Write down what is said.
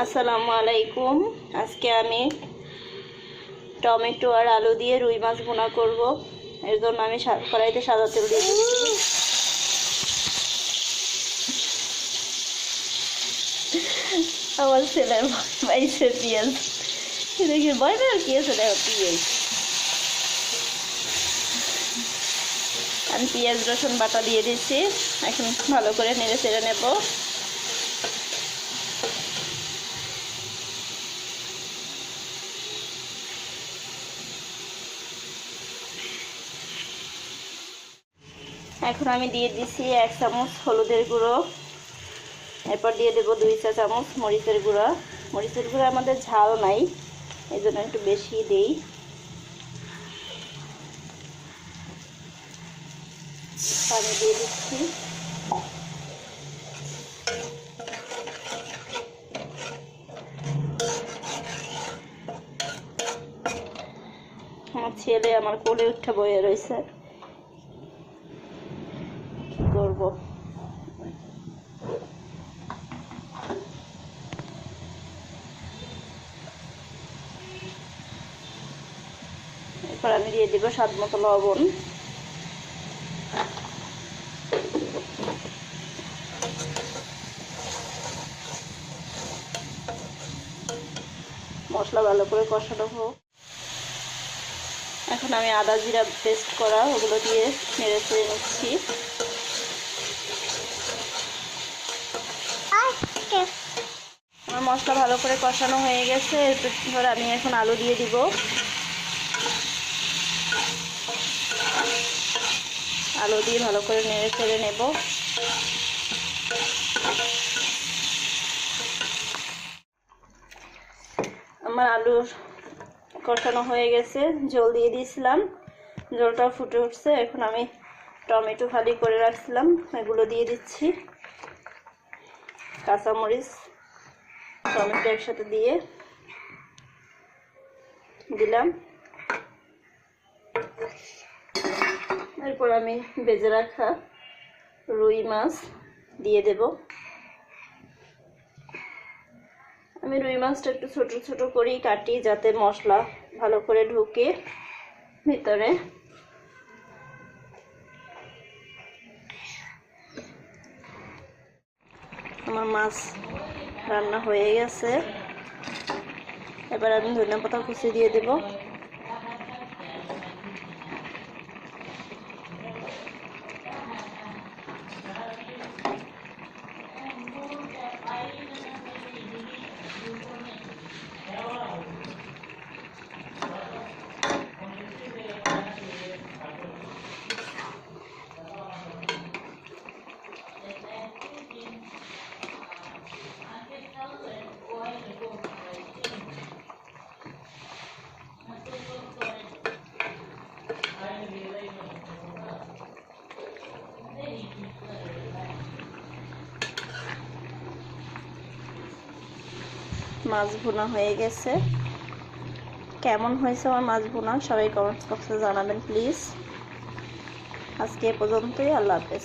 আসসালামু আলাইকুম। আজকে আমি টমেটো আর আলু দিয়ে রুই মাছ ভুনা করব। এর জন্য আমি কড়াইতে সাদা তেল দিয়ে দিচ্ছি। আমার ছেলে বাইছে পেঁয়াজ দেখি ভয় আর কি আছে, দেখো পেঁয়াজ। আমি পেঁয়াজ রসুন বাটা দিয়ে দিচ্ছি। এখন ভালো করে নেড়ে চেড়ে নেব। এখন আমি দিয়ে দিচ্ছি 1 চামচ হলুদের গুঁড়ো। এরপর দিয়ে দেবো 2 চা চামচ মরিচের গুঁড়া। মরিচের গুঁড়া আমাদের ঝাল নাই, এই জন্য একটু বেশি দিই। পানি দিয়ে দিচ্ছি। আমার ছেলে আমার কোলে উঠে বয়ে রয়েছে, কি করব। এরপর আমি দিয়ে দিব স্বাদ মতো লবণ। মশলা ভালো করে কষানো হোক। এখন আমি আদা জিরা পেস্ট করা ওগুলো দিয়ে নেড়ে চেড়ে নিচ্ছি। আমার মশলা ভালো করে কষানো হয়ে গেছে। এরপর আমি এখন আলু দিয়ে দিব। আলু দিয়ে ভালো করে নেড়ে চেড়ে নেব। আমার আলু কষানো হয়ে গেছে, জল দিয়ে দিয়েছিলাম, জলটা ফুটে উঠছে। এখন আমি টমেটো ফালি করে রাখছিলাম এগুলো দিয়ে দিচ্ছি। কাঁচামরিচ টমেটো একসাথে দিয়ে দিলাম। এরপর আমি ভেজে রাখা রুই মাছ দিয়ে দেব। আমি রুই মাছটা একটু ছোট ছোট করেই কাটি, যাতে মশলা ভালো করে ঢুকে ভিতরে। আমার মাছ রান্না হয়ে গেছে। এবার আমি ধনিয়া পাতা কুচি দিয়ে দেব। মাছ ভুনা হয়ে গেছে। কেমন হয়েছে আমার মাছ ভুনা সবাই কমেন্টস বক্সে জানাবেন প্লিজ। আজকে এ পর্যন্তই। আল্লাহ হাফেজ।